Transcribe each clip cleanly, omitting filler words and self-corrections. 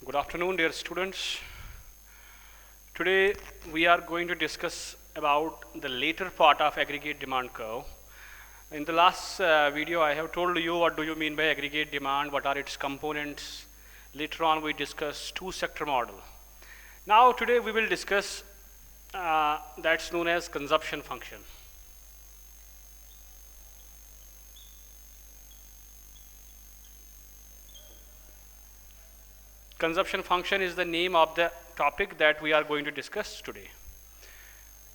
Good afternoon, dear students. Today we are going to discuss about the later part of aggregate demand curve. In the last video, I have told you what do you mean by aggregate demand, what are its components. Later on, we discuss two-sector model. Now, today we will discuss that's known as consumption function. Consumption function is the name of the topic that we are going to discuss today.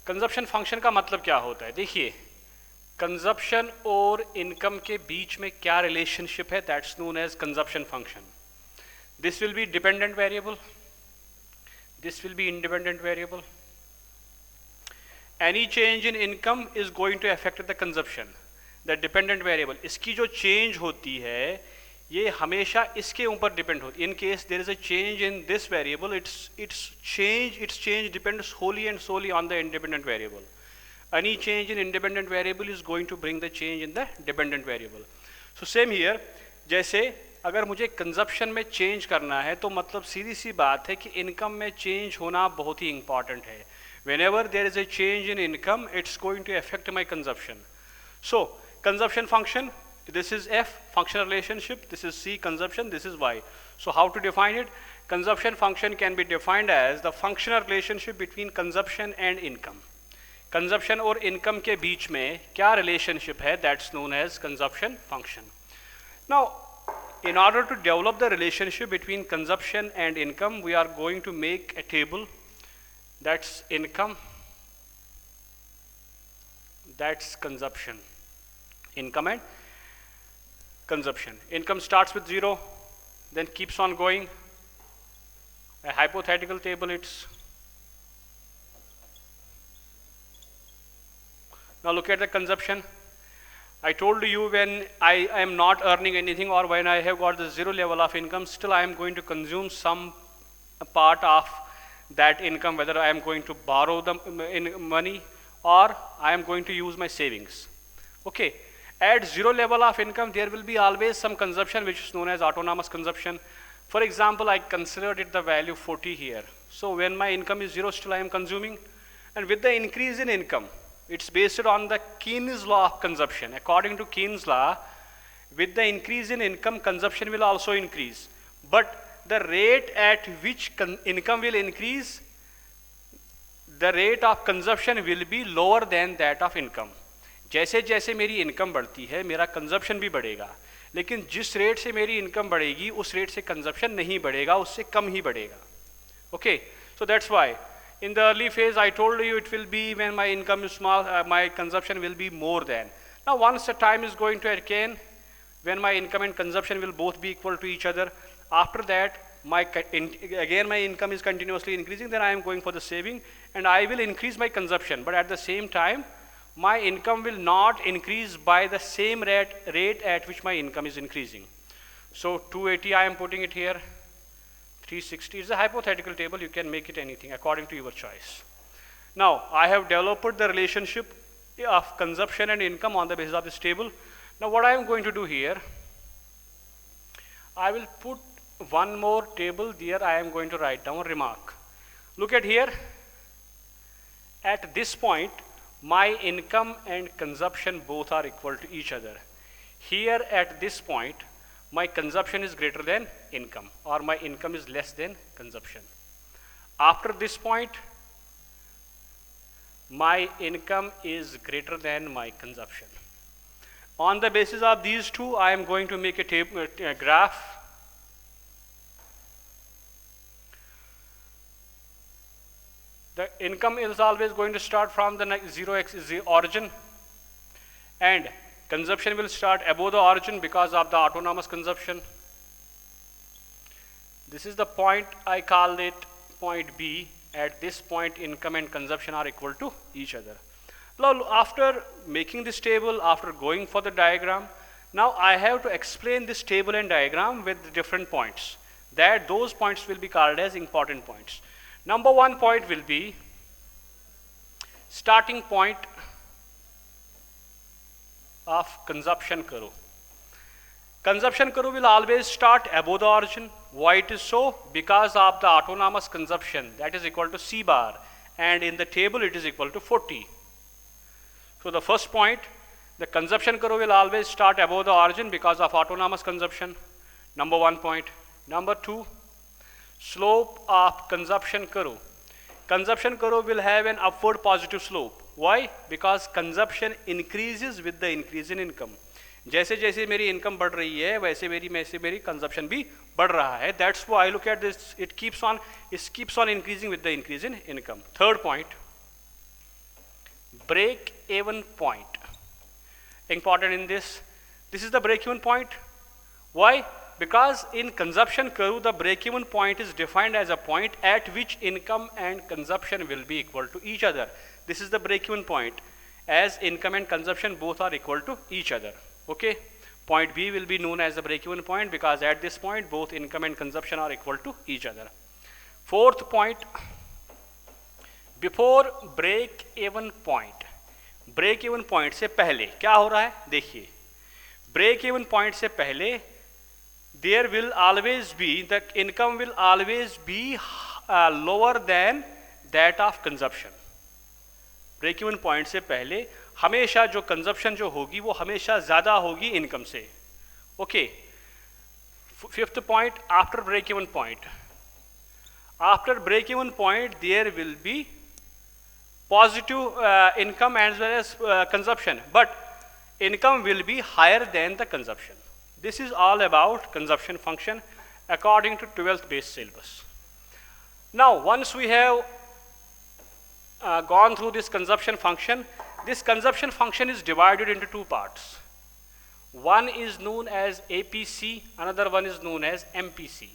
Consumption function का मतलब क्या होता है? देखिए, consumption और income के बीच में क्या रिलेशनशिप है, that's known as consumption function. This will be dependent variable, this will be independent variable. Any change in income is going to affect the consumption. The dependent variable, इसकी जो change होती है ये हमेशा इसके ऊपर डिपेंड होती है. In case there is a change in this variable, its change depends wholly and solely on the independent variable. Any change in independent variable is going to bring the change in the dependent variable. So same here, जैसे अगर मुझे consumption में change करना है तो मतलब सीधी सी बात है कि इनकम में चेंज होना बहुत ही इंपॉर्टेंट है. Whenever there is a change in income, it's going to affect my consumption. So consumption function, this is F, functional relationship, this is C, consumption, this is Y. So how to define it? Consumption function can be defined as the functional relationship between consumption and income. Consumption और income के बीच में क्या relationship है, that's known as consumption function. Now, in order to develop the relationship between consumption and income, we are going to make a table. That's income, that's consumption. Income and consumption. Income starts with 0, then keeps on going. A hypothetical table, it's. Now look at the consumption. I told you when I am not earning anything or when I have got the 0 level of income, still I am going to consume some part of that income, whether I am going to borrow the money or I am going to use my savings. Okay. At 0 level of income, there will be always some consumption which is known as autonomous consumption. For example, I considered it the value 40 here. So when my income is 0, still I am consuming. And with the increase in income, it's based on the Keynes law of consumption. According to Keynes law, with the increase in income, consumption will also increase. But the rate at which income will increase, the rate of consumption will be lower than that of income. जैसे जैसे मेरी income बढ़ती है मेरा consumption भी बढ़ेगा, लेकिन जिस रेट से मेरी इनकम बढ़ेगी उस रेट से कंजप्शन नहीं बढ़ेगा, उससे कम ही बढ़ेगा. Okay, so that's why in the early phase I told you it will be when my income is small, my consumption will be more then. Now once the time is going to attain when my income and consumption will both be equal to each other, after that again my income is continuously increasing, then I am going for the saving and I will increase my consumption, but at the same time my income will not increase by the same rate at which my income is increasing. So 280 I am putting it here, 360 is a hypothetical table, you can make it anything according to your choice. Now I have developed the relationship of consumption and income on the basis of this table. Now what I am going to do here, I will put one more table there. I am going to write down a remark. Look at here, at this point my income and consumption both are equal to each other. Here at this point my consumption is greater than income or my income is less than consumption. After this point my income is greater than my consumption. On the basis of these two I am going to make a graph. The income is always going to start from the 0x is the origin, and consumption will start above the origin because of the autonomous consumption. This is the point, I call it point B. At this point income and consumption are equal to each other. Now after making this table, after going for the diagram, now I have to explain this table and diagram with different points. Those points will be called as important points. Number 1 point will be starting point of consumption curve. Consumption curve will always start above the origin. Why it is so? Because of the autonomous consumption, that is equal to C bar, and in the table it is equal to 40. So the first point, the consumption curve will always start above the origin because of autonomous consumption. Number one point. Number two, slope of consumption curve. Consumption curve will have an upward positive slope. Why? Because consumption increases with the increase in income. जैसे जैसे मेरी income बढ़ रही है वैसे मेरी consumption भी बढ़ रहा है. That's why I look at this, it keeps on increasing with the increase in income. Third point, break even point. Important in this is the break even point. Why? Because in consumption curve the break even point is defined as a point at which income and consumption will be equal to each other. This is the break even point, as income and consumption both are equal to each other. Okay, point B will be known as the break even point because at this point both income and consumption are equal to each other. Fourth point, before break even point, break even point से पहले क्या हो रहा है देखिए. Break even point से पहले there will always be, the income will always be lower than that of consumption. Break even point से पहले हमेशा जो कंजप्शन जो होगी वो हमेशा ज़्यादा होगी इनकम से. Okay. Fifth point, after break even point, after break even point there will be positive income as well as consumption, but income will be higher than the consumption. This is all about consumption function according to 12th base syllabus. Now once we have gone through this consumption function, this consumption function is divided into two parts. One is known as APC, another one is known as MPC.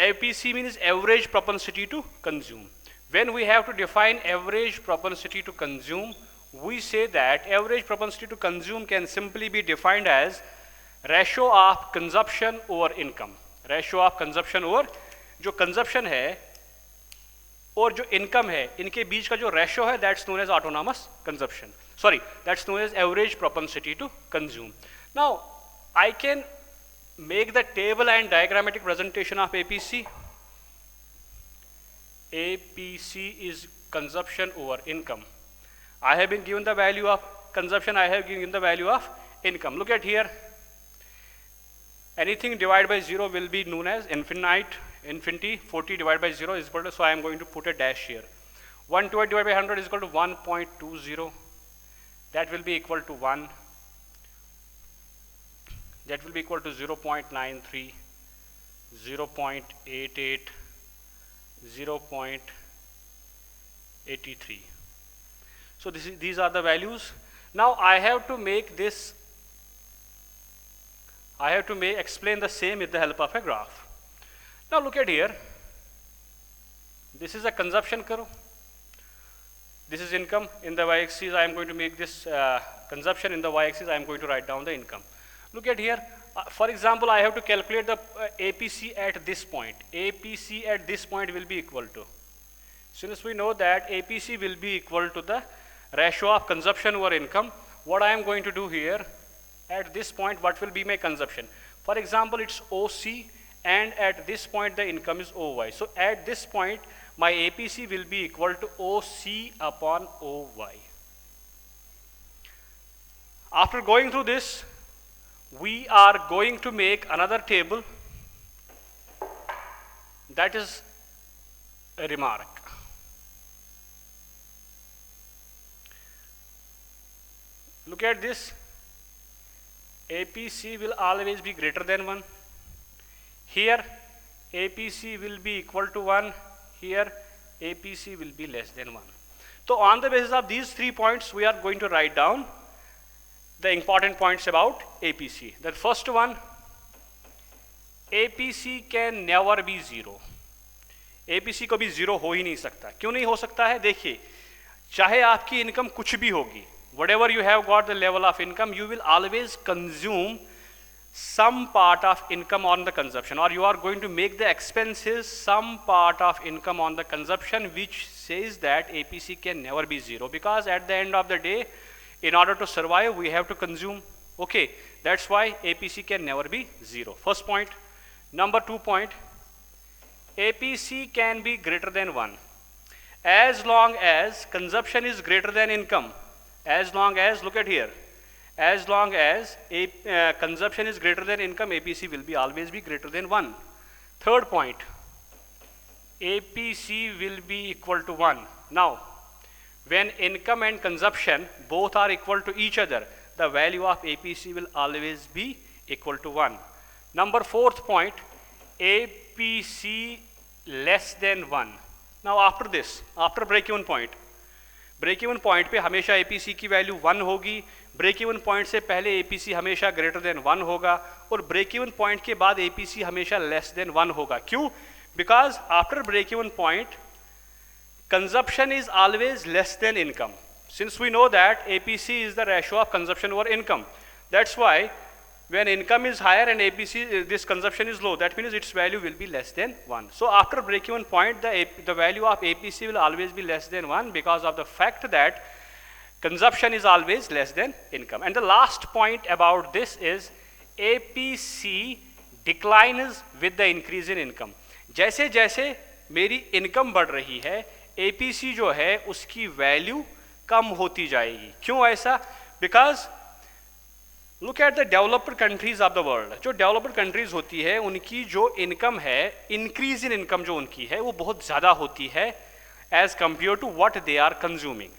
APC means average propensity to consume. When we have to define average propensity to consume, we say that average propensity to consume can simply be defined as ratio of consumption over income. Ratio of consumption over, जो consumption है और जो income है इनके बीच का जो ratio है, that's known as autonomous consumption. Sorry, that's known as average propensity to consume. Now I can make the table and diagrammatic presentation of APC. APC is consumption over income. I have been given the value of consumption, I have given the value of income. Look at here. Anything divided by 0 will be known as infinity. 40 divided by 0 is equal to, so I am going to put a dash here. 120 divided by 100 is equal to 1.20. That will be equal to 1. That will be equal to 0.93, 0.88, 0.83. So these are the values. Now I have to make this, explain the same with the help of a graph. Now look at here. This is a consumption curve. This is income. In the y-axis I am going to make this consumption. In the y-axis I am going to write down the income. Look at here. For example, I have to calculate the APC at this point. APC at this point will be equal to, since we know that APC will be equal to the ratio of consumption over income, what I am going to do here, at this point, what will be my consumption? For example, it's OC, and at this point the income is OY. So at this point, my APC will be equal to OC upon OY. After going through this, we are going to make another table, that is a remark. Look at this. APC will always be greater than 1. Here APC will be equal to 1. Here APC will be less than 1. So on the basis of these 3 points, we are going to write down the important points about APC. The first one, APC can never be 0. APC कभी 0 हो ही नहीं सकता. क्यों नहीं हो सकता है? देखिए, चाहे आपकी इनकम कुछ भी होगी, whatever you have got the level of income, you will always consume some part of income on the consumption, or you are going to make the expenses some part of income on the consumption, which says that APC can never be 0, because at the end of the day, in order to survive, we have to consume. Okay, that's why APC can never be 0. First point. Number 2 point, APC can be greater than 1 as long as consumption is greater than income. As long as, look at here, as long as consumption is greater than income, APC will be always be greater than 1. Third point, APC will be equal to 1. Now, when income and consumption both are equal to each other, the value of APC will always be equal to 1. Number 4th point, APC less than 1. Now after this, after break-even point पे हमेशा APC की value 1 होगी, break-even point से पहले APC हमेशा greater than 1 होगा, और break-even point के बाद APC हमेशा less than 1 होगा. क्यों? Because after break-even point, consumption is always less than income. Since we know that APC is the ratio of consumption over income, that's why when income is higher and APC, this consumption is low, that means its value will be less than 1. So after break-even point, the value of APC will always be less than 1 because of the fact that consumption is always less than income. And the last point about this is APC declines with the increase in income. जैसे जैसे मेरी income बढ़ रही है, APC जो है उसकी value कम होती जाएगी. क्यों ऐसा? Because look at the developed countries of the world. जो developed countries होती है उनकी जो income है, increase in income जो उनकी है वो बहुत ज़्यादा होती है as compared to what they are consuming.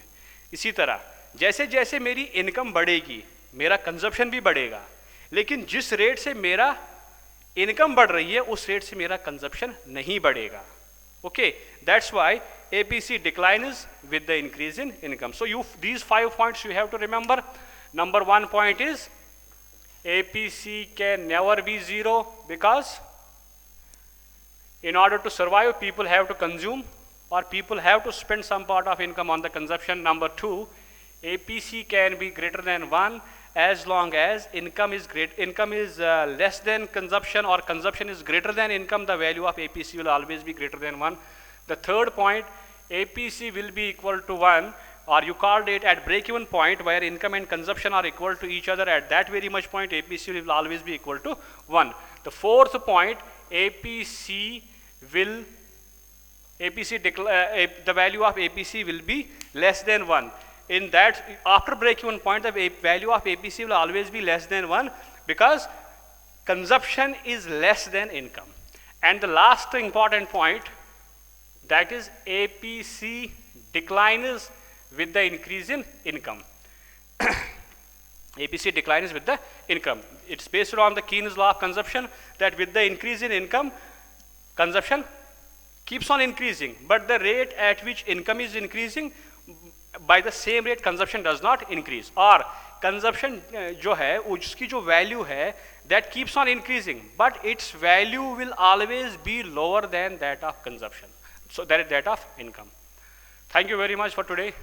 इसी तरह जैसे जैसे मेरी income बढ़ेगी मेरा consumption भी बढ़ेगा, लेकिन जिस रेट से मेरा income बढ़ रही है उस रेट से मेरा consumption नहीं बढ़ेगा. Okay, that's why APC declines with the increase in income. So these 5 points you have to remember. Number 1 point is APC can never be 0 because in order to survive, people have to consume or people have to spend some part of income on the consumption. Number 2, APC can be greater than 1 as long as income is less than consumption or consumption is greater than income, the value of APC will always be greater than 1. The third point, APC will be equal to 1, or you called it at break-even point where income and consumption are equal to each other. At that very much point, APC will always be equal to 1. The fourth point, the value of APC will be less than 1. In that, after break-even point, the value of APC will always be less than 1 because consumption is less than income. And the last important point, that is APC declines with the increase in income. APC declines with the income. It's based on the Keynes law of consumption that with the increase in income, consumption keeps on increasing, but the rate at which income is increasing, by the same rate consumption does not increase. Or consumption जो है उसकी जो value है that keeps on increasing, but its value will always be lower than that of consumption. So that is that of income. Thank you very much for today.